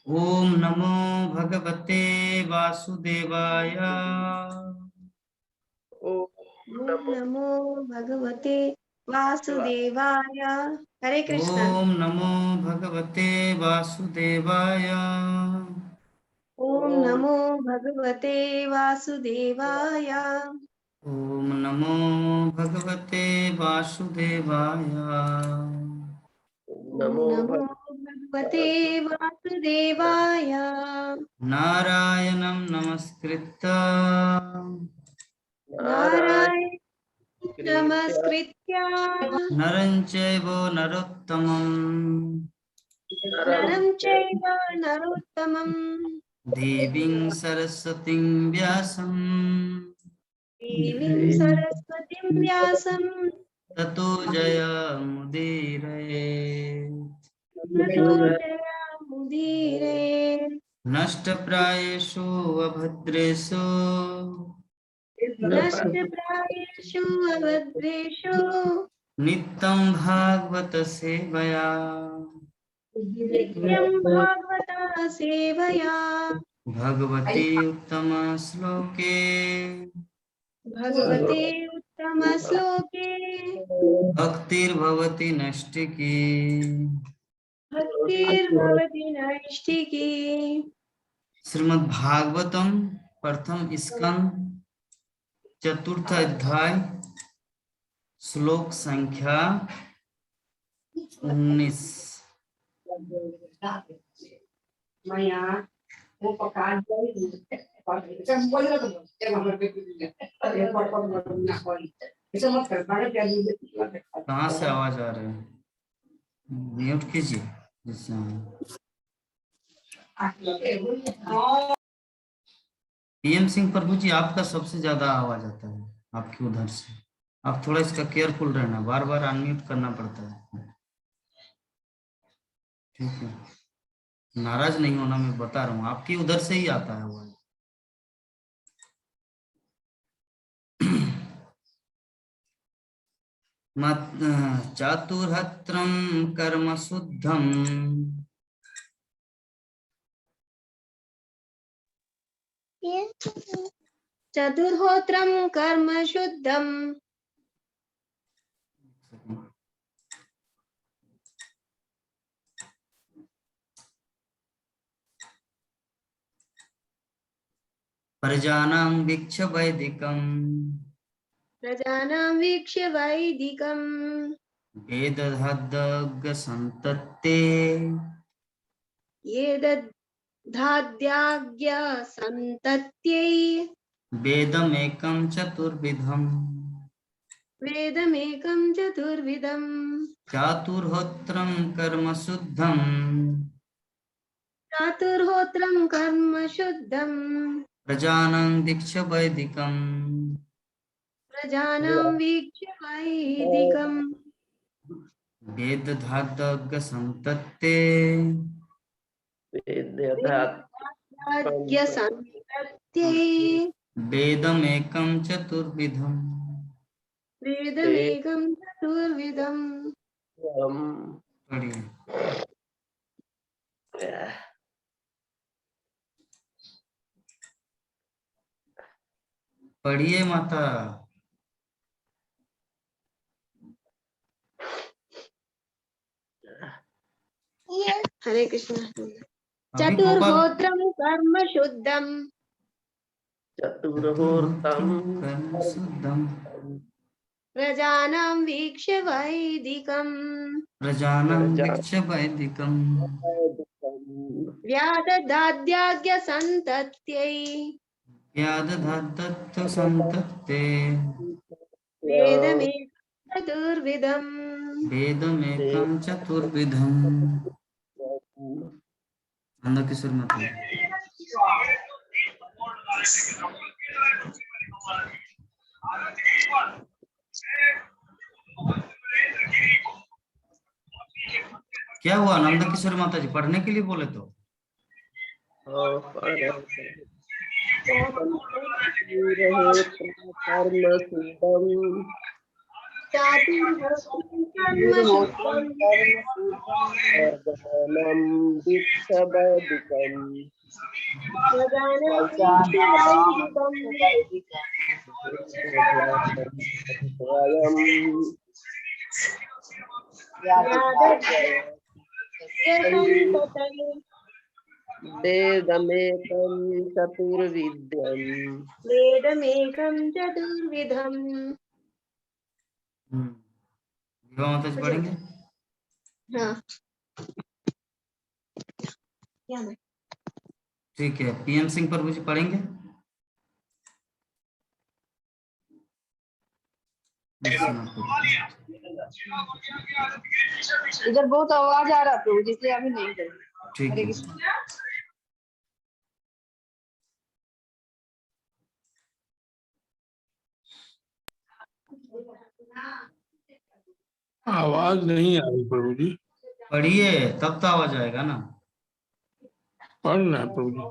ओम नमो भगवते वासुदेवाय। ओम नमो भगवते वासुदेवाय। हरे कृष्णा। ओम नमो भगवते वासुदेवाय। ओम नमो भगवते वासुदेवाय। ओम नमो भगवते वासुदेवाय। ओम नमो भगवते वासुदेवाय। नारायणं नमस्कृत्य नारायण नमस्कृत्य नरं चैव नरोत्तमं नरं चैव नरोत्तमं देवीं सरस्वतीं व्यासं देवीं सरस्वतीं व्यासं ततो जयमुदीरये। ततो जयमुदीरये। नष्टप्रायेषु अभद्रेषु नष्टप्रायेषु अभद्रेषु नित्यं भागवत सेवया नित्यं भागवता सेवया भगवती उत्तम श्लोके भगवते उत्तमश्लोके भक्तिर्भवति नष्टिकी। भक्तिर्भवति नैष्ठिकी। श्रीमद् भागवतम प्रथम स्कंद चतुर्थ अध्याय श्लोक संख्या 19। कहाँ से आवाज आ रहा है? म्यूट कीजिए जिससे पीएम सिंह प्रभु जी, आपका सबसे ज्यादा आवाज आता है आपकी उधर से। आप थोड़ा इसका केयरफुल रहना, बार बार अनम्यूट करना पड़ता है। ठीक है, नाराज नहीं होना, मैं बता रहा हूँ आपकी उधर से ही आता है आवाज। चातुर्हत्रम कर्म शुद्धम चतुर्होत्रं कर्म शुद्धम् प्रजानां वीक्ष्य वैदिकं प्रजानां वीक्ष्य वैदिकम् वेदहद्ग संतत्ते ये दधाद्याज्ञ सन्तत्यै वेदमेकं चतुर्विधम् वेदमेकं चतुर्विधम् चातुर्होत्रं कर्म शुद्धम् चातुर्होत्रं कर्म शुद्धम् प्रजानां दीक्ष्य वैदिकम् प्रजानां वीक्ष्य वैदिकम् वेदधातज्ञ संतत्ते वेदाद्य सन्तत्यै वेदमेकं चतुर्विधम्। वेदमेकं चतुर्विधम्। पढ़िए। पढ़िए माता। हरे कृष्ण। अभी गोपाल चतुर्होत्रं कर्म शुद्धम् चतुर्होत्रं कर्म शुद्धम् प्रजानां वीक्ष्य वैदिकम् प्रजानां वीक्ष्य वैदिकम् व्यादधाद्याज्ञ सन्तत्यै यादधातत्व संतत्ते वेदमेकं चतुर्विधम्। वेदमेकं चतुर्विधम्। नंदकिशोर माता। क्या हुआ नंदकिशोर माता जी, पढ़ने के लिए बोले तो? कर्म शुद्धम चातुर्होत्रं कर्म दुर्होत्रं शुद्धं कर्म प्रधानं दीक्षवैदिकम् प्रजानां प्रजानां वैदिकम् वैदिकम् स्वयम् यादव्यसन्ततये वेदमेकं चतुर्विद्यम् वेदमेकं चतुर्विधम्। विभा माता जी पढ़ेंगे? हाँ क्या मैं ठीक है, पीएम सिंह प्रभु जी पढ़ेंगे? नहीं सुना प्रभु। इधर बहुत आवाज आ रहा है प्रभु, इसलिए अभी नहीं करेंगे। ठीक हरे है। कृष्ण। आवाज नहीं आ रही प्रभु जी। पढ़िए तब तो आवाज आएगा ना। पढ़ना है प्रभु जी।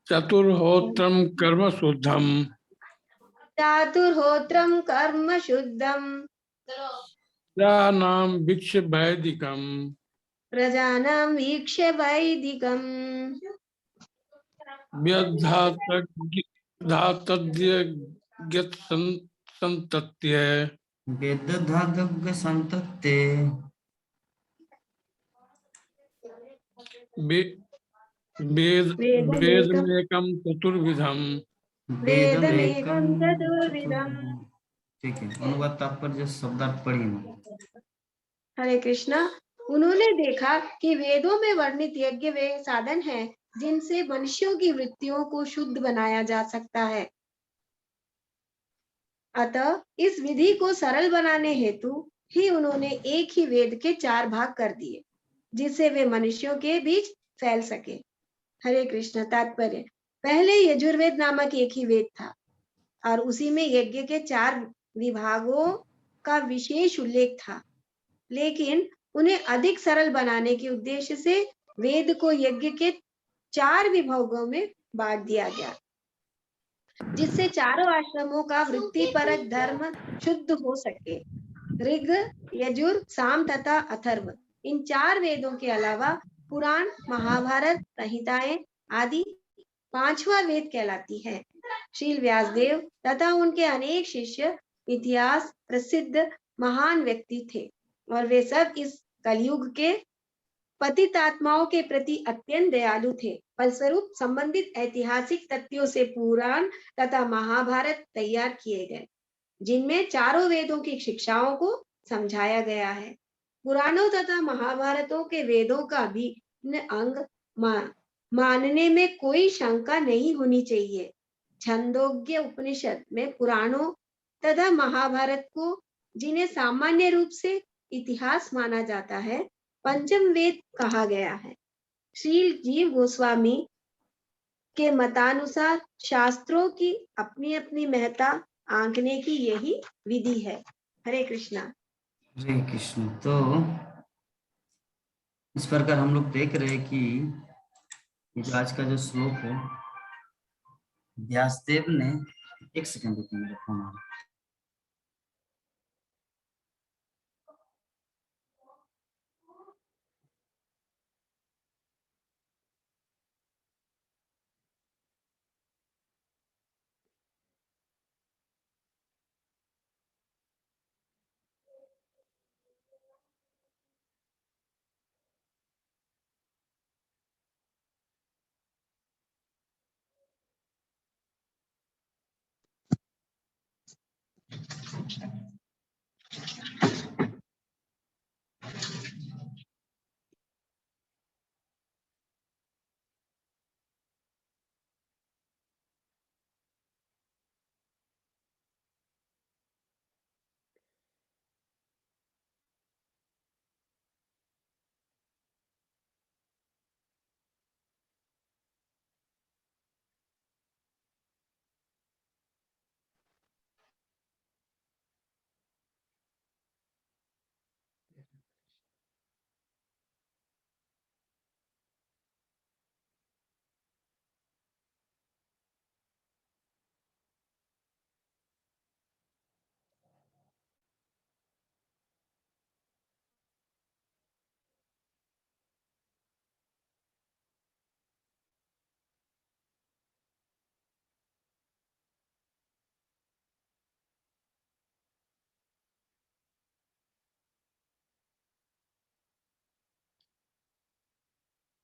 चतुर्होत्रम कर्म शुद्धम चातुर्होत्रं कर्म शुद्धं नाम भिक्ष वैदिकम प्रजानां वीक्ष्य वैदिकम् संतत्य वेदधातुज्ञ संतत्ते वेद वेद वेदमेकं में एकम चतुर्विधम वेदमेकं वेदमेकं चतुर्विधम्। चतुर्विधम्। ठीक है, अनुवाद तात्पर्य शब्दार्थ पढ़िए। हरे कृष्णा। उन्होंने देखा कि वेदों में वर्णित यज्ञ वे साधन हैं जिनसे मनुष्यों की वृत्तियों को शुद्ध बनाया जा सकता है। अतः इस विधि को सरल बनाने हेतु ही उन्होंने एक ही वेद के 4 भाग कर दिए जिससे वे मनुष्यों के बीच फैल सके। हरे कृष्ण। तात्पर्य, पहले यजुर्वेद नामक एक ही वेद था और उसी में यज्ञ के 4 विभागों का विशेष उल्लेख था, लेकिन उन्हें अधिक सरल बनाने के उद्देश्य से वेद को यज्ञ के 4 विभागों में बांट दिया गया, जिससे चारों आश्रमों का वृत्तिपरक धर्म शुद्ध हो सके। ऋग, यजुर, साम तथा अथर्व, इन 4 वेदों के अलावा पुराण, महाभारत, संहिताएं आदि 5वां वेद कहलाती है। श्रील व्यासदेव तथा उनके अनेक शिष्य इतिहास प्रसिद्ध महान व्यक्ति थे और वे सब इस कलयुग के पतित आत्माओं के प्रति अत्यंत दयालु थे। फलस्वरूप संबंधित ऐतिहासिक तथ्यों से पुराण तथा महाभारत तैयार किए गए, जिनमें चारों वेदों की शिक्षाओं को समझाया गया है। पुराणों तथा महाभारतों के वेदों का भी अंग मानने में कोई शंका नहीं होनी चाहिए। छंदोग्य उपनिषद में पुराणों तथा महाभारत को, जिन्हें सामान्य रूप से इतिहास माना जाता है, पंचम वेद कहा गया है। श्री जीव गोस्वामी के मतानुसार शास्त्रों की अपनी अपनी महत्ता आंकने की यही विधि है। हरे कृष्णा। हरे कृष्ण। तो इस प्रकार हम लोग देख रहे हैं कि ये जो आज का जो श्लोक है, व्यासदेव ने, एक सेकंड रुकिए मेरा फोन आ रहा है।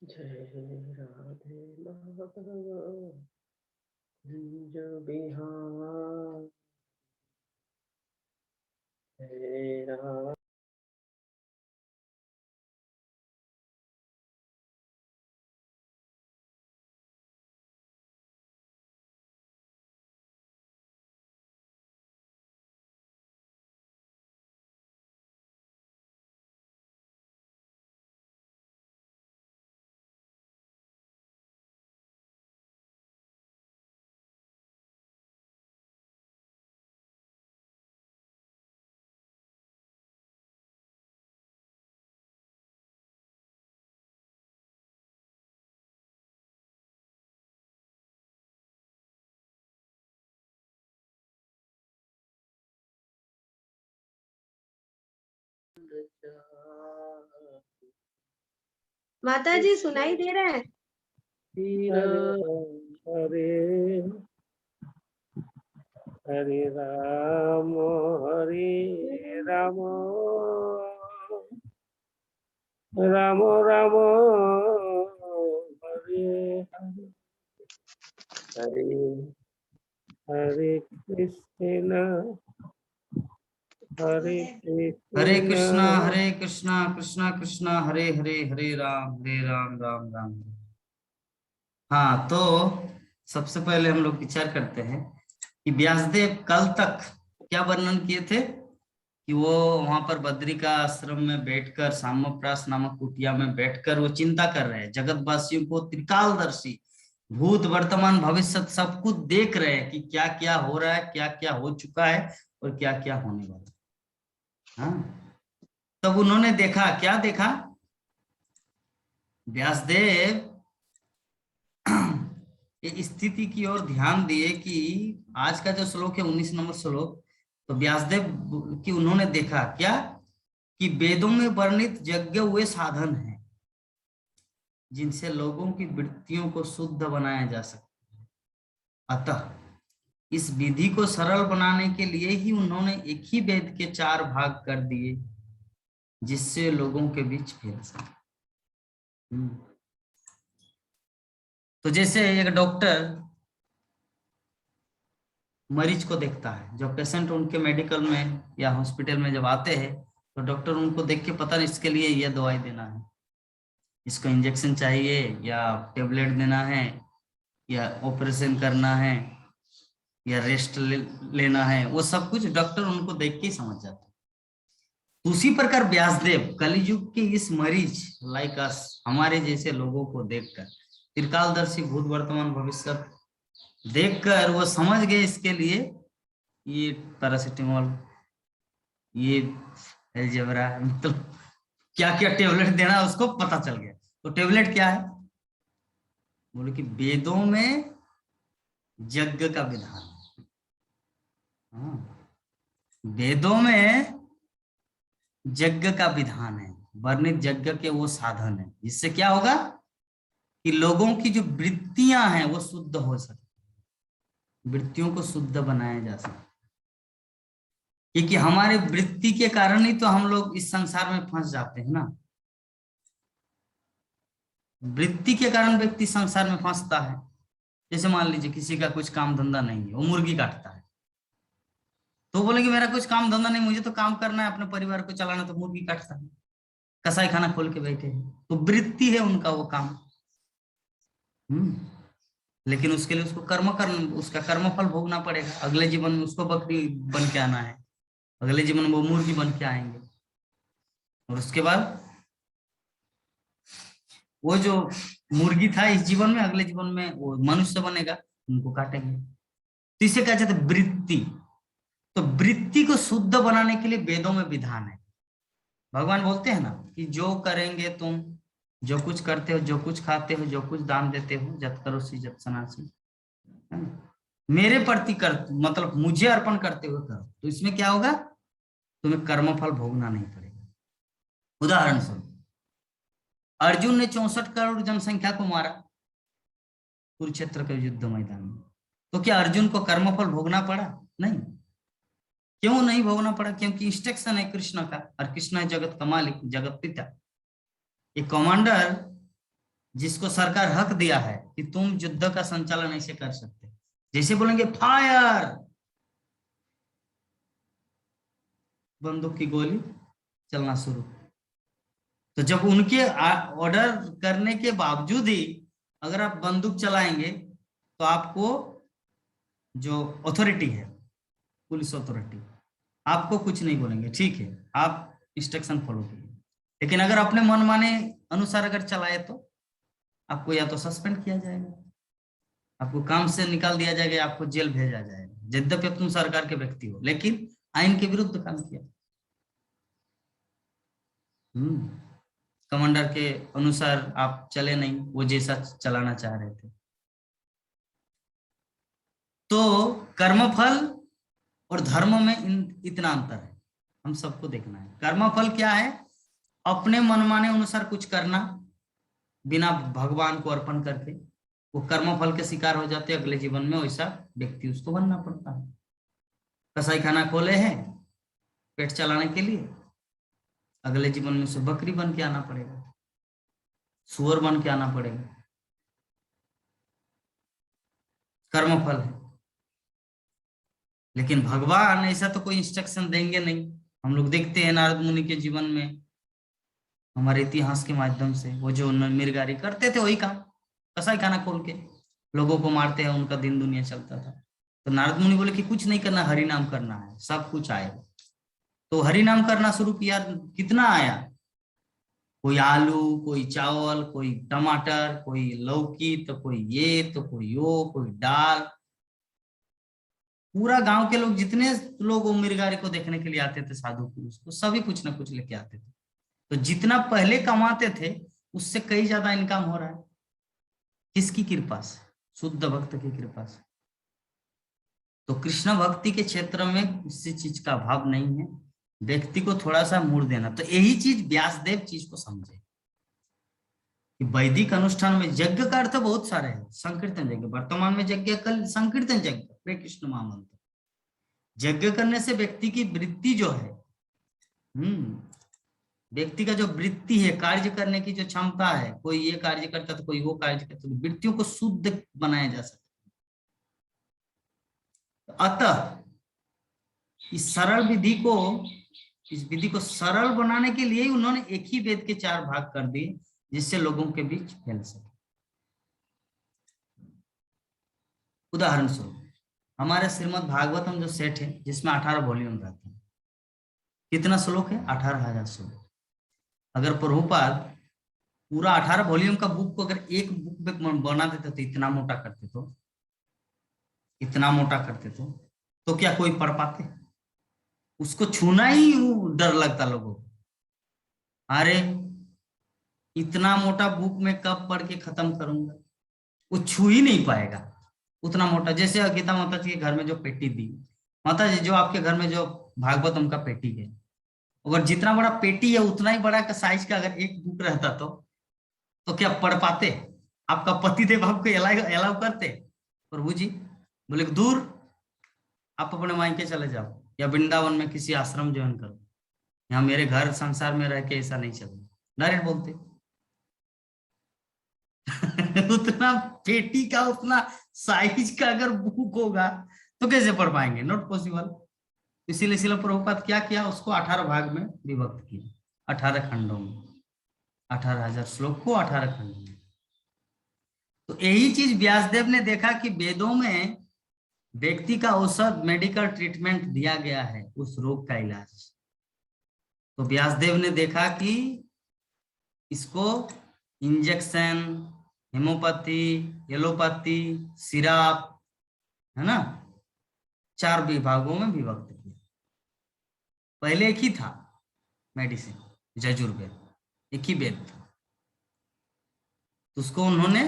जय राधे माधव कुंज बिहार जय राधे माता जी सुनाई दे रहा है? हरे हरे राम राम राम हरे हरे हरे कृष्ण हरे हरे कृष्ण कृष्णा कृष्णा कृष्णा हरे हरे, हरे राम राम राम हरे। हाँ, तो सबसे पहले हम लोग विचार करते हैं कि व्यासदेव कल तक क्या वर्णन किए थे कि वो वहां पर बद्री का आश्रम में बैठकर साम्यप्रास नामक कुटिया में बैठकर वो चिंता कर रहे हैं, जगतवासियों को त्रिकालदर्शी भूत वर्तमान भविष्य सब कुछ देख रहे हैं कि क्या क्या हो रहा है, क्या क्या हो चुका है और क्या क्या होने वाला है। हाँ, तब उन्होंने देखा, क्या देखा? व्यासदेव ये स्थिति की ओर ध्यान दिए कि आज का जो श्लोक है 19 नंबर श्लोक, तो व्यासदेव की उन्होंने देखा क्या कि वेदों में वर्णित यज्ञ वे साधन हैं जिनसे लोगों की वृत्तियों को शुद्ध बनाया जा सकता है। अतः इस विधि को सरल बनाने के लिए ही उन्होंने एक ही वेद के 4 भाग कर दिए जिससे लोगों के बीच फैल सके। तो जैसे एक डॉक्टर मरीज को देखता है, जब पेशेंट उनके मेडिकल में या हॉस्पिटल में जब आते हैं तो डॉक्टर उनको देख के पता नहीं इसके लिए ये दवाई देना है, इसको इंजेक्शन चाहिए या टेबलेट देना है या ऑपरेशन करना है या रेस्ट लेना है, वो सब कुछ डॉक्टर उनको देख के ही समझ जाता है। उसी प्रकार व्यासदेव कलियुग के इस मरीज लाइक अस, हमारे जैसे लोगों को देखकर त्रिकालदर्शी भूत वर्तमान भविष्य देखकर वो समझ गए इसके लिए ये पैरासिटामोल, ये एल्जेब्रा, मतलब क्या क्या टेबलेट देना उसको पता चल गया। तो टेबलेट क्या है? बोले कि वेदों में यज्ञ का विधान। वेदों में यज्ञ का विधान है, वर्णित यज्ञ के वो साधन है जिससे क्या होगा कि लोगों की जो वृत्तियां हैं वो शुद्ध हो सके, वृत्तियों को शुद्ध बनाया जा सके। क्योंकि हमारे वृत्ति के कारण ही तो हम लोग इस संसार में फंस जाते हैं ना। वृत्ति के कारण व्यक्ति संसार में फंसता है। जैसे मान लीजिए किसी का कुछ काम धंधा नहीं है, वो मुर्गी काटता है, तो बोले कि मेरा कुछ काम धंधा नहीं, मुझे तो काम करना है, अपने परिवार को चलाना, तो मुर्गी काटता है, कसाई खाना खोल के बैठे हैं, तो वृत्ति है उनका वो काम। लेकिन उसके लिए उसका कर्मफल भोगना पड़ेगा। अगले जीवन में उसको बकरी बन के आना है, अगले जीवन में वो मुर्गी बन के आएंगे, और उसके बाद वो जो मुर्गी था इस जीवन में, अगले जीवन में वो मनुष्य बनेगा, उनको काटेंगे। तो इसे क्या कहते हैं? वृत्ति। तो वृत्ति को शुद्ध बनाने के लिए वेदों में विधान है। भगवान बोलते हैं ना कि जो करेंगे तुम, जो कुछ करते हो, जो कुछ खाते हो, जो कुछ दान देते हो, जत करो सी जत सनासी, मेरे प्रति कर, मतलब मुझे अर्पण करते हुए करो। तो इसमें क्या होगा? तुम्हें कर्मफल भोगना नहीं पड़ेगा। उदाहरण स्वरूप अर्जुन ने 64 करोड़ जनसंख्या को मारा कुरुक्षेत्र के युद्ध मैदान में, तो क्या अर्जुन को कर्मफल भोगना पड़ा? नहीं। क्यों नहीं भोगना पड़ा? क्योंकि इंस्ट्रक्शन है कृष्ण का, और कृष्ण है जगत का मालिक, जगत पिता। एक कमांडर जिसको सरकार हक दिया है कि तुम युद्ध का संचालन ऐसे कर सकते, जैसे बोलेंगे फायर, बंदूक की गोली चलना शुरू। तो जब उनके ऑर्डर करने के बावजूद ही अगर आप बंदूक चलाएंगे तो आपको जो अथॉरिटी है, पुलिस अथॉरिटी, आपको कुछ नहीं बोलेंगे, ठीक है आप इंस्ट्रक्शन फॉलो कीजिए। लेकिन अगर अपने मन माने अनुसार अगर चलाए तो आपको या तो सस्पेंड किया जाएगा, आपको काम से निकाल दिया जाएगा, आपको जेल भेजा जाएगा, यद्यपि तुम सरकार के व्यक्ति हो लेकिन आइन के विरुद्ध काम किया। कमांडर के अनुसार आप चले नहीं, वो जैसा चलाना चाह रहे थे। तो कर्मफल और धर्म में इतना अंतर है, हम सबको देखना है। कर्मफल क्या है? अपने मनमाने अनुसार कुछ करना बिना भगवान को अर्पण करके, वो कर्मफल के शिकार हो जाते। अगले जीवन में वैसा व्यक्ति उसको बनना पड़ता है। कसाई खाना खोले हैं पेट चलाने के लिए, अगले जीवन में से बकरी बन के आना पड़ेगा, सुअर बन के आना पड़ेगा। कर्मफल है। लेकिन भगवान ऐसा तो कोई इंस्ट्रक्शन देंगे नहीं। हम लोग देखते हैं नारद मुनि के जीवन में, हमारे इतिहास के माध्यम से, वो जो मिरगारी करते थे वही काम, कसाई खाना खोल के लोगों को मारते हैं, उनका दिन दुनिया चलता था। तो नारद मुनि बोले कि कुछ नहीं करना, हरि नाम करना है, सब कुछ आएगा। तो हरि नाम करना शुरू किया। कितना आया? कोई आलू, कोई चावल, कोई टमाटर, कोई लौकी, तो कोई ये, तो कोई वो, कोई दाल। पूरा गांव के लोग, जितने लोग वो मिरगारी को देखने के लिए आते थे, साधु पुरुष, तो सभी कुछ ना कुछ लेके आते थे। तो जितना पहले कमाते थे उससे कई ज्यादा इनकम हो रहा है। किसकी कृपा से? शुद्ध भक्त की कृपा से। तो कृष्ण भक्ति के क्षेत्र में किसी चीज का अभाव नहीं है, व्यक्ति को थोड़ा सा मूड देना। तो यही चीज व्यासदेव चीज को समझे कि वैदिक अनुष्ठान में यज्ञ का अर्थ बहुत सारे हैं। संकीर्तन यज्ञ, वर्तमान में यज्ञ, कल संकीर्तन यज्ञ, हरे कृष्ण महामंत्र। यज्ञ करने से व्यक्ति की वृत्ति जो है, व्यक्ति का जो वृत्ति है, कार्य करने की जो क्षमता है, कोई ये कार्य करता तो कोई वो कार्य करता, तो वृत्तियों को शुद्ध बनाया जा सकता है। अतः इस सरल विधि को, इस विधि को सरल बनाने के लिए उन्होंने एक ही वेद के 4 भाग कर दिए, जिससे लोगों के बीच फैल सके। उदाहरण स्वरूप हमारे श्रीमद् भागवतम जो सेट है, जिसमें 18 वॉल्यूम रहते हैं, कितना श्लोक है? 18,000 श्लोक। अगर प्रभुपाद पूरा 18 वॉल्यूम का बुक को अगर एक बुक में बना देते तो इतना मोटा करते, तो इतना मोटा करते तो क्या कोई पढ़ पाते? उसको छूना ही डर लगता लोगों को। अरे इतना मोटा बुक में कब पढ़ के खत्म करूंगा, वो छू ही नहीं पाएगा उतना मोटा। जैसे गीता माता जी के घर में जो पेटी दी, माता जी जो आपके घर में जो भागवतम का पेटी है, अगर जितना बड़ा पेटी है उतना ही बड़ा का साइज का अगर एक बुक रहता तो क्या पढ़ पाते? आपका पतिदेव आपको अलाउ करते? प्रभु जी बोले दूर, आप अपने मायके चले जाओ या वृंदावन में किसी आश्रम ज्वाइन करो, यहाँ मेरे घर संसार में रह के ऐसा नहीं चलेगा। डायरेक्ट बोलते। उतना पेटी का, उतना साइज का अगर बुक होगा तो कैसे पढ़ पाएंगे? Not possible. इसीलिए शिला प्रभुपाद क्या किया, उसको 18 भाग में विभक्त किया, 18 खंडों में, 18,000 श्लोक को 18 खंडों में। तो यही चीज व्यासदेव ने देखा कि वेदों में व्यक्ति का औषध, मेडिकल ट्रीटमेंट दिया गया है उस रोग का इलाज। तो व्यासदेव ने देखा कि इसको इंजेक्शन, हेमोपैथी, एलोपैथी, सिरप, है ना, 4 विभागों में विभक्त किया। पहले एक ही था मेडिसिन, यजुर्वेद, एक ही वेद था। तो उसको उन्होंने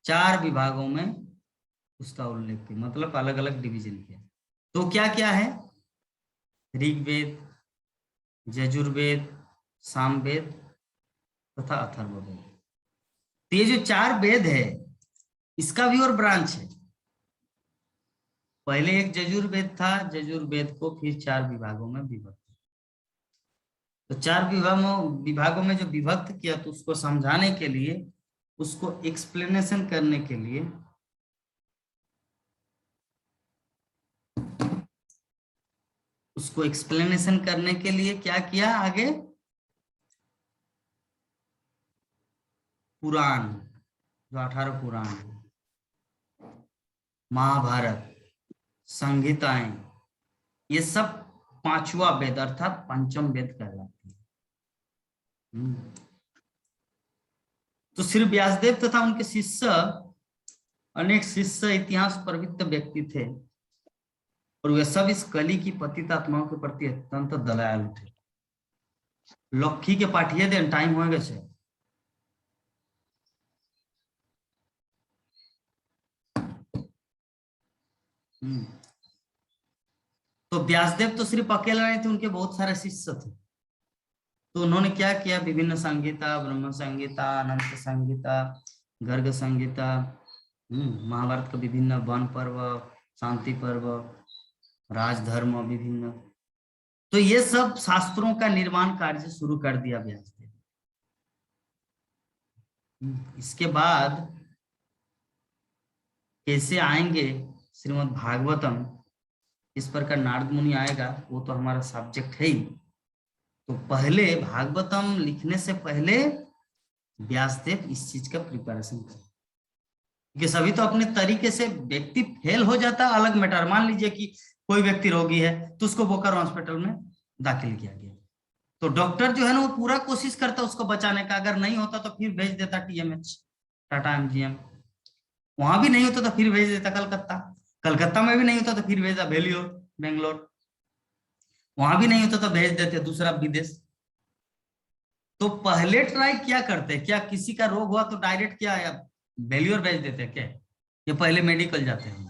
4 विभागों में उसका उल्लेख किया, मतलब अलग अलग डिवीजन किया। तो क्या क्या है? ऋग्वेद, यजुर्वेद, सामवेद तथा अथर्ववेद। तो ये जो 4 वेद है, इसका भी और ब्रांच है। पहले एक यजुर्वेद था, यजुर्वेद को फिर 4 विभागों में विभक्त। तो 4 विभागों में जो विभक्त किया, तो उसको समझाने के लिए उसको एक्सप्लेनेशन करने के लिए क्या किया आगे? पुराण, जो 18 पुराण है, महाभारत, संहिताएं, ये सब पांचवा वेद अर्थात पंचम वेद कहलाते हैं। तो श्री व्यासदेव तथा उनके शिष्य, अनेक शिष्य इतिहास प्रवृत्त व्यक्ति थे और वे सब इस कली की पतित आत्माओं के प्रति अत्यंत दयालु थे। लक्ष्मी के पाठिए देन टाइम हो गए छे। तो व्यासदेव तो सिर्फ अकेला नहीं थे, उनके बहुत सारे शिष्य थे। तो उन्होंने क्या किया, विभिन्न संहिता, ब्रह्म संहिता, अनंत संहिता, गर्ग संहिता, महाभारत का विभिन्न वन पर्व, शांति पर्व, राजधर्म विभिन्न, तो ये सब शास्त्रों का निर्माण कार्य शुरू कर दिया व्यासदेव। इसके बाद कैसे आएंगे श्रीमद् भागवतम, इस पर का नारद मुनि आएगा, वो तो हमारा सब्जेक्ट है ही। तो पहले भागवतम लिखने से पहले व्यासदेव इस चीज का प्रिपरेशन करें, क्योंकि सभी तो अपने तरीके से, व्यक्ति फेल हो जाता अलग मैटर। मान लीजिए कि कोई व्यक्ति रोगी है तो उसको बोकारो हॉस्पिटल में दाखिल किया गया, तो डॉक्टर जो है ना वो पूरा कोशिश करता उसको बचाने का। अगर नहीं होता तो फिर भेज देता TMH, टाटा MGM। वहां भी नहीं होता तो फिर भेज देता कलकत्ता, कलकत्ता में भी नहीं होता तो फिर भेजा वेल्योर, बेंगलोर। वहां भी नहीं होता तो भेज देते दूसरा विदेश। तो पहले ट्राई क्या करते, क्या किसी का रोग हुआ तो डायरेक्ट क्या वेल्योर भेज देते क्या, ये पहले मेडिकल जाते हैं।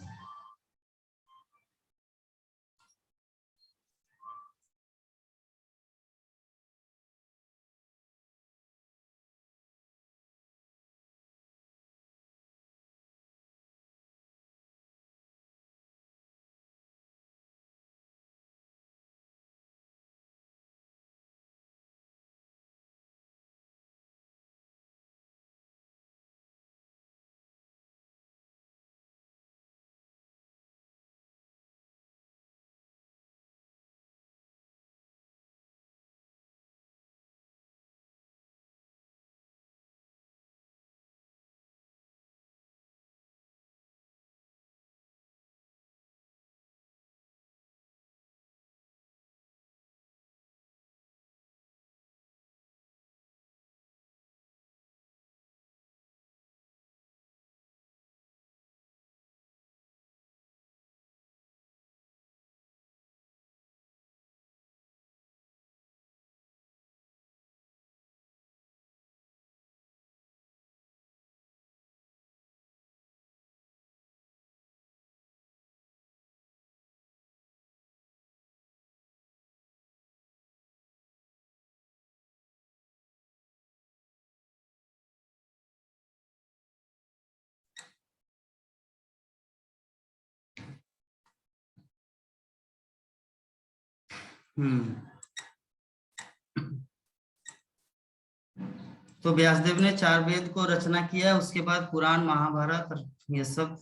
तो व्यासदेव ने 4 वेद को रचना किया, उसके बाद पुराण, महाभारत, ये सब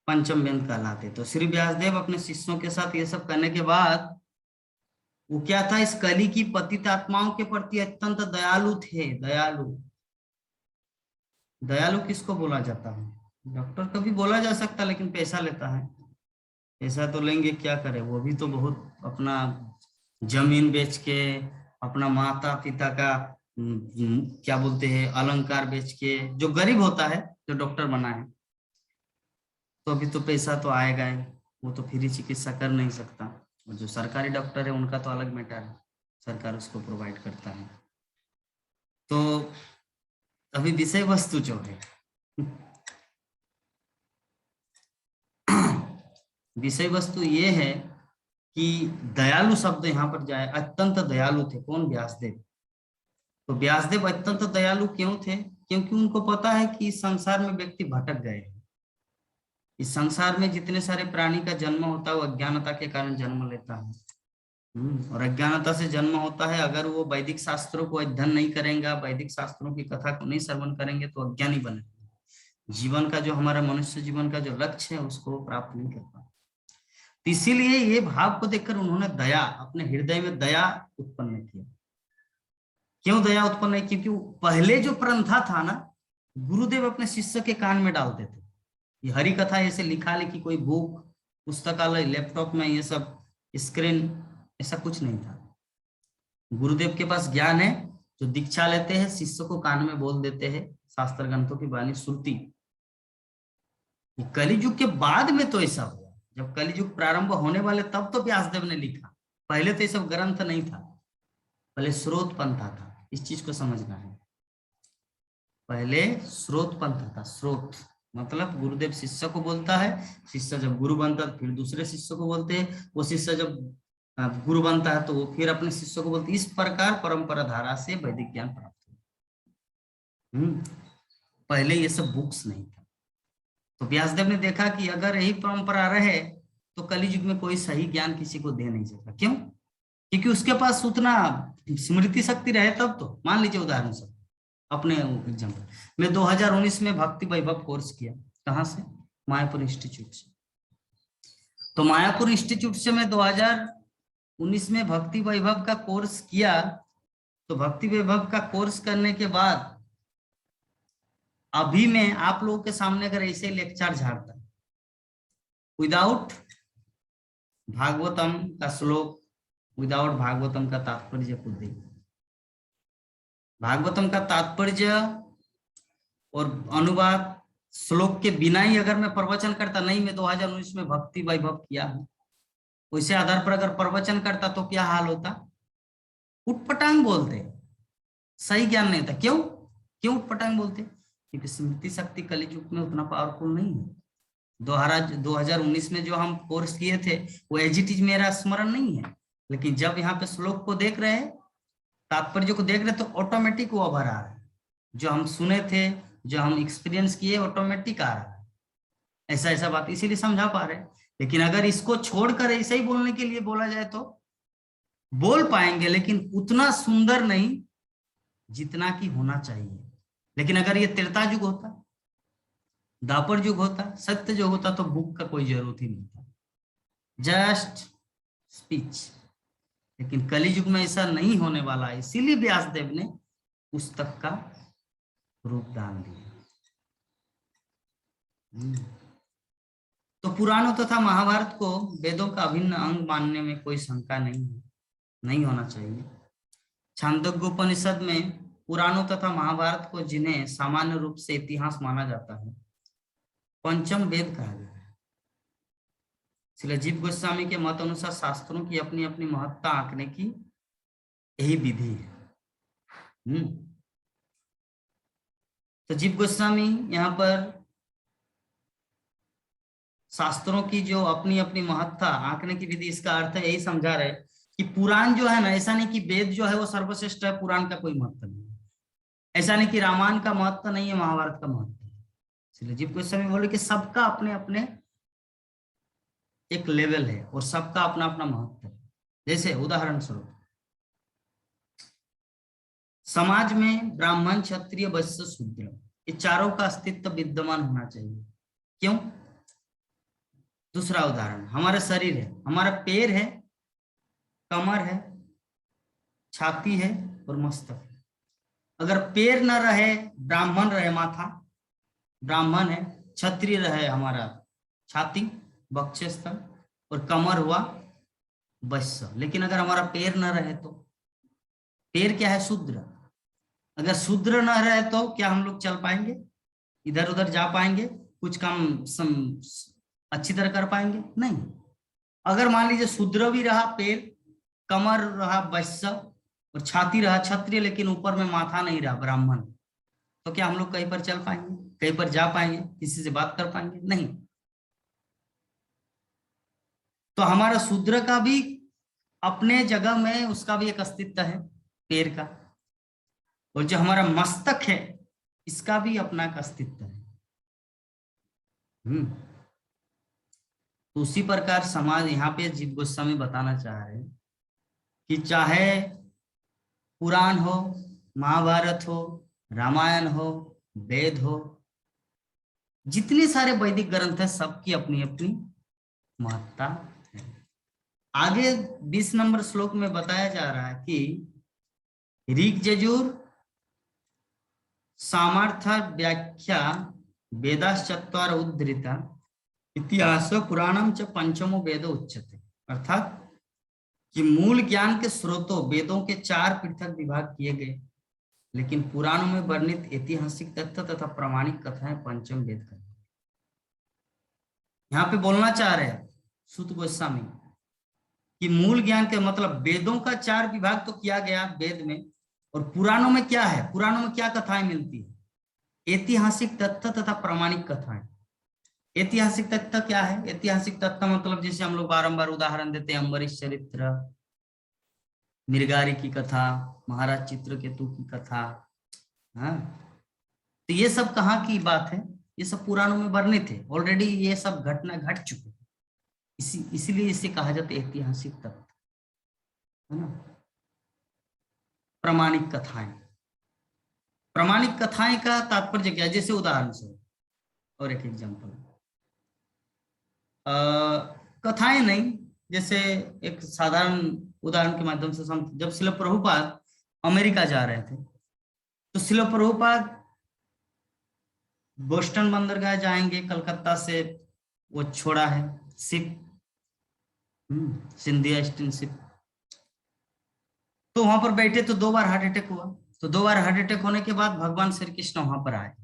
पंचम वेद कहलाते। तो श्री व्यासदेव अपने शिष्यों के साथ ये सब करने के बाद वो क्या था, इस कली की पतित आत्माओं के प्रति अत्यंत दयालु थे। दयालु किसको बोला जाता है? डॉक्टर को भी बोला जा सकता, लेकिन पैसा लेता है। पैसा तो लेंगे, क्या करे, वो भी तो बहुत अपना जमीन बेच के, अपना माता पिता का क्या बोलते हैं अलंकार बेच के, जो गरीब होता है जो डॉक्टर बना है, तो अभी तो पैसा तो आएगा ही, वो तो फ्री चिकित्सा कर नहीं सकता। और जो सरकारी डॉक्टर है उनका तो अलग मैटर है, सरकार उसको प्रोवाइड करता है। तो अभी विषय वस्तु जो है, विषय वस्तु ये है कि दयालु शब्द यहाँ पर जाए, अत्यंत दयालु थे। कौन? व्यासदेव। तो व्यासदेव अत्यंत दयालु क्यों थे? क्योंकि उनको पता है कि इस संसार में व्यक्ति भटक गए हैं। इस संसार में जितने सारे प्राणी का जन्म होता है वो अज्ञानता के कारण जन्म लेता है। और अज्ञानता से जन्म होता है। अगर वो वैदिक शास्त्रों को अध्ययन नहीं करेंगे, वैदिक शास्त्रों की कथा को नहीं श्रवण करेंगे तो अज्ञानी बने। जीवन का जो हमारा मनुष्य जीवन का जो लक्ष्य है उसको प्राप्त नहीं कर पाते। तो इसीलिए ये भाव को देखकर उन्होंने दया, अपने हृदय में दया उत्पन्न किया। क्यों दया उत्पन्न है? क्योंकि पहले जो प्रथा था ना, गुरुदेव अपने शिष्य के कान में डालते थे। ये हरि कथा ऐसे लिखा लिखी कोई बुक, पुस्तकालय, लैपटॉप में ये सब स्क्रीन, ऐसा कुछ नहीं था। गुरुदेव के पास ज्ञान है, जो दीक्षा लेते हैं शिष्य को कान में बोल देते हैं शास्त्र ग्रंथों की वाणी श्रुति। कलियुग के बाद में तो ऐसा हुआ, जब कलियुग प्रारंभ होने वाले तब तो व्यासदेव ने लिखा। पहले तो ये सब ग्रंथ नहीं था, पहले स्रोत पंथा था। इस चीज को समझना है, पहले स्रोत पंथा था। स्रोत मतलब गुरुदेव शिष्य को बोलता है, शिष्य जब गुरु बनता है फिर दूसरे शिष्य को बोलते हैं, वो शिष्य जब गुरु बनता है तो वो फिर अपने शिष्य को बोलते। इस प्रकार परंपरा धारा से वैदिक ज्ञान प्राप्त हुआ। पहले ये सब बुक्स नहीं था। तो व्यासदेव ने देखा कि अगर यही परंपरा रहे तो कलियुग में कोई सही ज्ञान किसी को दे नहीं सकता। क्यों? क्योंकि उसके पास उतना स्मृति शक्ति रहे तब तो। मान लीजिए उदाहरण से अपने एग्जाम्पल, मैं 2019 में भक्ति वैभव कोर्स किया। कहाँ से? मायापुर इंस्टीट्यूट से। तो मायापुर इंस्टीट्यूट से मैं 2019 में भक्ति वैभव का कोर्स किया। तो भक्ति वैभव का कोर्स करने के बाद अभी मैं आप लोगों के सामने अगर ऐसे लेक्चर झाड़ता विदाउट भागवतम का श्लोक, विदाउट भागवतम का तात्पर्य, खुद देखिए भागवतम का तात्पर्य और अनुवाद श्लोक के बिना ही अगर मैं प्रवचन करता, नहीं मैं 2019 में भक्ति वैभव किया हूं, उसी आधार पर अगर प्रवचन करता तो क्या हाल होता? उटपटांग बोलते, सही ज्ञान नहीं था। क्यों क्यों उटपटांग बोलते? क्योंकि स्मृति शक्ति कलियुग में उतना पावरफुल नहीं है। 2019 में जो हम कोर्स किए थे वो एज इट इज मेरा स्मरण नहीं है, लेकिन जब यहाँ पे श्लोक को देख रहे हैं, तात्पर्य को देख रहे, तो ऑटोमेटिक वो भर आ रहा है। जो हम सुने थे, जो हम एक्सपीरियंस किए, ऑटोमेटिक आ रहा है। ऐसा ऐसा बात इसीलिए समझा पा रहे। लेकिन अगर इसको छोड़कर ऐसे ही बोलने के लिए बोला जाए तो बोल पाएंगे, लेकिन उतना सुंदर नहीं जितना कि होना चाहिए। लेकिन अगर ये त्रेता युग होता, द्वापर युग होता, सत्य युग होता, तो बुक का कोई जरूरत ही नहीं था, जस्ट स्पीच। लेकिन कलि युग में ऐसा नहीं होने वाला है, इसीलिए व्यासदेव ने पुस्तक का रूप दान दिया। तो पुराणों तथा महाभारत को वेदों का अभिन्न अंग मानने में कोई शंका नहीं है, नहीं होना चाहिए। छांदोग्योपनिषद में पुराणों तथा महाभारत को, जिन्हें सामान्य रूप से इतिहास माना जाता है, पंचम वेद कहा गया है। इसलिए जीव गोस्वामी के मत अनुसार शास्त्रों की अपनी अपनी महत्ता आंकने की यही विधि है। तो जीव गोस्वामी यहाँ पर शास्त्रों की जो अपनी अपनी महत्ता आंकने की विधि, इसका अर्थ यही समझा रहे कि पुराण जो है ना, ऐसा नहीं कि वेद जो है वो सर्वश्रेष्ठ है, पुराण का कोई महत्व नहीं है। ऐसा नहीं कि रामायण का महत्व नहीं है, महाभारत का महत्व है। इसलिए जीव गोस्वामी बोले कि सबका अपने अपने एक लेवल है और सबका अपना अपना महत्व है। जैसे उदाहरण स्वरूप समाज में ब्राह्मण, क्षत्रिय, वैश्य, शूद्र, ये चारों का अस्तित्व विद्यमान होना चाहिए। क्यों? दूसरा उदाहरण, हमारा शरीर है, हमारा पैर है, कमर है, छाती है और मस्तक है। अगर पैर न रहे, ब्राह्मण रहे माथा, ब्राह्मण है, क्षत्रिय रहे हमारा छाती, वक्षस्थल, और कमर हुआ वैश्य। लेकिन अगर हमारा पैर न रहे तो, पैर क्या है? शूद्र। अगर शूद्र न रहे तो क्या हम लोग चल पाएंगे, इधर उधर जा पाएंगे, कुछ काम अच्छी तरह कर पाएंगे? नहीं। अगर मान लीजिए शूद्र भी रहा पैर, कमर रहा वैश्य और छाती रहा क्षत्रिय, लेकिन ऊपर में माथा नहीं रहा ब्राह्मण, तो क्या हम लोग कहीं पर चल पाएंगे, कहीं पर जा पाएंगे, किसी से बात कर पाएंगे? नहीं। तो हमारा शूद्र का भी अपने जगह में उसका भी एक अस्तित्व है पैर का, और जो हमारा मस्तक है इसका भी अपना एक अस्तित्व है। तो उसी प्रकार समाज, यहाँ पे जीव गोस्वामी बताना चाह रहे हैं कि चाहे पुराण हो, महाभारत हो, रामायण हो, वेद हो, जितने सारे वैदिक ग्रंथ है सबकी अपनी अपनी महत्ता है। आगे 20 नंबर श्लोक में बताया जा रहा है कि ऋग यजुर सामर्थ्य व्याख्या वेदाश्चत्वार उद्धृता इतिहास पुराणम च पंचमो वेद उच्यते। अर्थात कि मूल ज्ञान के स्रोतों वेदों के 4 पृथक विभाग किए गए, लेकिन पुराणों में वर्णित ऐतिहासिक तथ्य तथा प्रामाणिक कथाएं पंचम वेद का। यहाँ पे बोलना चाह रहे हैं सूत गोस्वामी कि मूल ज्ञान के मतलब वेदों का 4 विभाग तो किया गया वेद में, और पुराणों में क्या है, पुराणों में क्या कथाएं मिलती है, ऐतिहासिक तथ्य तथा प्रामाणिक कथाएं। ऐतिहासिक तथ्य क्या है? ऐतिहासिक तथ्य मतलब जैसे हम लोग बारंबार उदाहरण देते हैं, अम्बरीश चरित्र, मिर्गारी की कथा, महाराज चित्रकेतु की कथा। हाँ, तो ये सब कहाँ की बात है? ये सब पुराणों में वर्णित है, ऑलरेडी ये सब घटना घट चुके हैं, इसीलिए इसे कहा जाता है ऐतिहासिक तथ्य, है ना। प्रामाणिक कथाएं, प्रामाणिक कथाएं का तात्पर्य क्या है? जैसे उदाहरण से और एक एग्जांपल, कथाएं नहीं, जैसे एक साधारण उदाहरण के माध्यम से जब श्रील प्रभुपाद अमेरिका जा रहे थे तो श्रील प्रभुपाद बोस्टन बंदरगाह जाएंगे, कलकत्ता से वो छोड़ा है शिप, सिंधिया ईस्टर्न शिप, तो वहां पर बैठे तो 2 बार हार्ट अटैक हुआ। तो 2 बार हार्ट अटैक होने के बाद भगवान श्री कृष्ण वहां पर आए,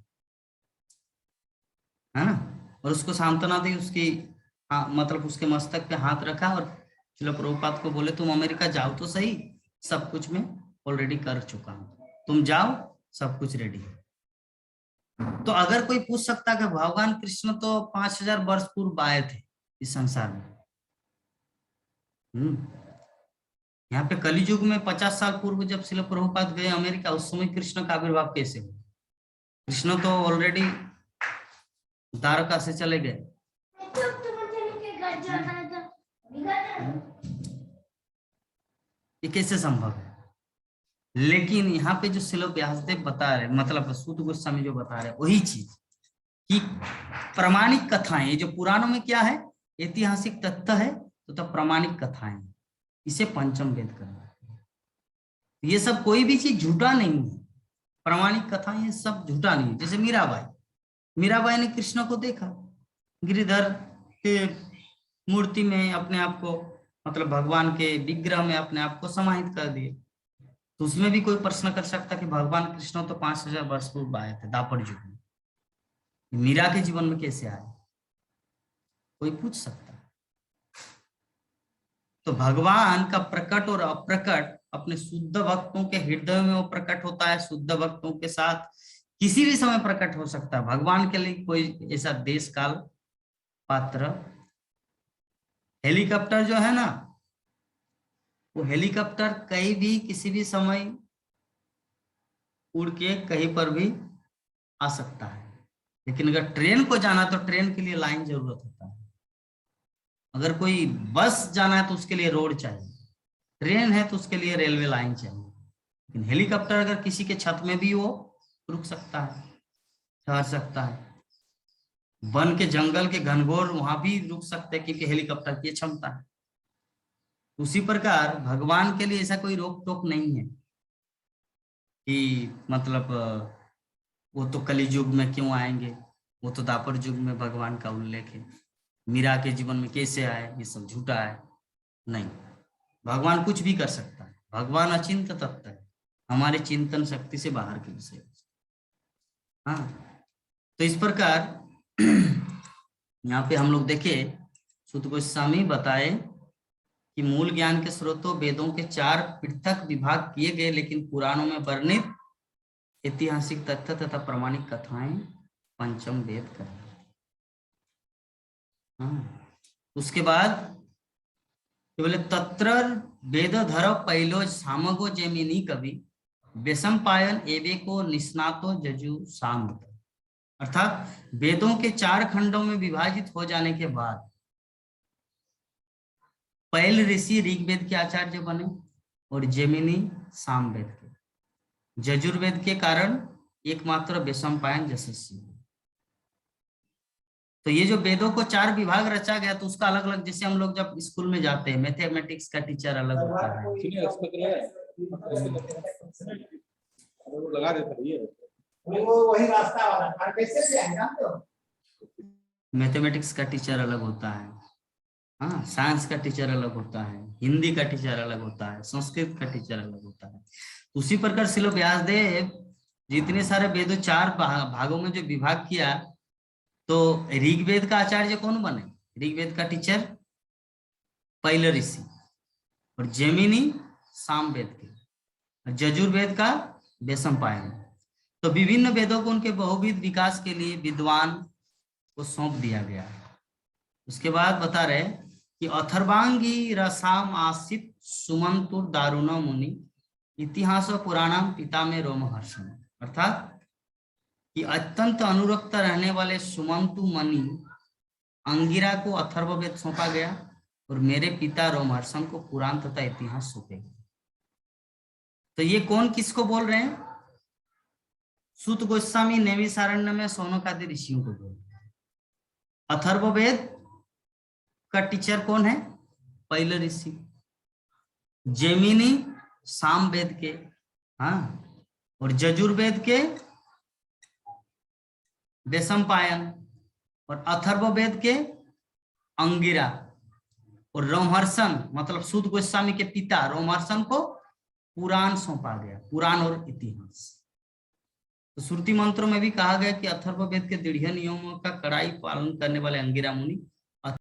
है ना, और उसको सांत्वना दी, उसकी मतलब उसके मस्तक पे हाथ रखा और श्रील प्रभुपाद को बोले तुम अमेरिका जाओ तो सही, सब कुछ मैं ऑलरेडी कर चुका हूं, तुम जाओ, सब कुछ रेडी है। तो अगर कोई पूछ सकता कि भगवान कृष्ण तो 5000 वर्ष पूर्व आए थे इस संसार में, यहाँ पे कलियुग में 50 साल पूर्व जब श्रील प्रभुपाद गए अमेरिका, उस समय कृष्ण का आविर्भाव कैसे हुआ? कृष्ण तो ऑलरेडी द्वारका से चले गए। ये कैसे संभव है? लेकिन यहाँ पे जो श्रील व्यासदेव बता रहे, मतलब सूत गोस्वामी जो बता रहे, वही चीज कि प्रामाणिक कथाएं, जो पुराणों में क्या है, ऐतिहासिक तथ्य है, तो प्रामाणिक कथाएं, इसे पंचम वेद करना। ये सब कोई भी चीज झूठा नहीं है, प्रामाणिक कथाएं ये सब झूठा नहीं है। जैसे मीराबाई ने कृष्ण को देखा, गिरिधर के मूर्ति में अपने आप को, मतलब भगवान के विग्रह में अपने आप को समाहित कर दिए, तो उसमें भी कोई प्रश्न कर सकता कि भगवान कृष्ण तो 5000 वर्ष पूर्व आए थे द्वापर युग में, मीरा के जीवन में कैसे आए? कोई पूछ सकता है। तो भगवान का प्रकट और अप्रकट अपने शुद्ध भक्तों के हृदय में वो प्रकट होता है, शुद्ध भक्तों के साथ किसी भी समय प्रकट हो सकता है। भगवान के लिए कोई ऐसा देश काल पात्र, हेलीकॉप्टर जो है ना, वो हेलीकॉप्टर कहीं भी किसी भी समय उड़ के कहीं पर भी आ सकता है, लेकिन अगर ट्रेन को जाना तो ट्रेन के लिए लाइन जरूरत होता है। अगर कोई बस जाना है तो उसके लिए रोड चाहिए, ट्रेन है तो उसके लिए रेलवे लाइन चाहिए। लेकिन हेलीकॉप्टर अगर किसी के छत में भी वो रुक सकता है, ठहर सकता है, वन के जंगल के घनघोर वहां भी रुक सकते हैं, क्योंकि हेलीकॉप्टर की क्षमता है। उसी प्रकार भगवान के लिए ऐसा कोई रोक टोक नहीं है कि मतलब वो तो कलियुग में क्यों आएंगे, वो तो द्वापर युग में भगवान का उल्लेख है, मीरा के जीवन में कैसे आए, ये सब झूठा है। नहीं, भगवान कुछ भी कर सकता है, भगवान अचिंत तत्व है, हमारे चिंतन शक्ति से बाहर के विषय। हाँ, तो इस प्रकार यहाँ पे हम लोग देखे, सूत गोस्वामी बताए कि मूल ज्ञान के स्रोतों वेदों के 4 पृथक विभाग किए गए, लेकिन पुराणों में वर्णित ऐतिहासिक तथ्य तथा प्रामाणिक कथाएं पंचम वेद कर। उसके बाद बोले तत्र वेदधर पैलो सामगो जेमिनी कवि वेशम पायन एवेको निस्नातो जजु साम। अर्थात वेदों के 4 खंडों में विभाजित हो जाने के बाद पैल ऋषि ऋग्वेद के आचार्य बने, और जेमिनी सामवेद के। यजुर्वेद के कारण एकमात्र वैशंपायन यशस्वी। तो ये जो वेदों को 4 विभाग रचा गया, तो उसका अलग अलग, जैसे हम लोग जब स्कूल में जाते हैं मैथमेटिक्स का टीचर अलग होता है, वही रास्ता वाला कैसे मैथमेटिक्स का टीचर अलग होता है, हाँ, साइंस का टीचर अलग होता है, हिंदी का टीचर अलग होता है, संस्कृत का टीचर अलग होता है। उसी प्रकार श्रील व्यासदेव जितने सारे वेदों 4 भागों में जो विभाग किया, तो ऋग्वेद का आचार्य कौन बने? ऋग्वेद का टीचर पहले ऋषि, और जेमिनी सामवेद के, और यजुर्वेद का वैशंपायन। तो विभिन्न वेदों को उनके बहुविध विकास के लिए विद्वान को सौंप दिया गया। उसके बाद बता रहे कि अथर्वांगी रसाम आसित सुमंतुर दारुण मुनि इतिहास पुराणम पिता में रोमहर्षण, अर्थात कि अत्यंत अनुरक्त रहने वाले सुमंतु मुनि अंगिरा को अथर्ववेद सौंपा गया, और मेरे पिता रोमहर्षण को पुराण तथा इतिहास सौंपे गए। तो ये कौन किसको बोल रहे हैं? सूत गोस्वामी नैमिषारण्य में सौनकादि ऋषियों को बोल रहे हैं। अथर्ववेद का टीचर कौन है? पहले ऋषि। जेमिनी सामवेद के, हाँ, और यजुर्वेद के वैशंपायन, और अथर्ववेद के अंगिरा, और रोमहर्षण मतलब सूत गोस्वामी के पिता रोमहर्षण को पुराण सौंपा गया, पुराण और इतिहास। तो श्रुति मंत्रों में भी कहा गया कि अथर्ववेद के दृढ़ नियमों का कड़ाई पालन करने वाले अंगिरा मुनि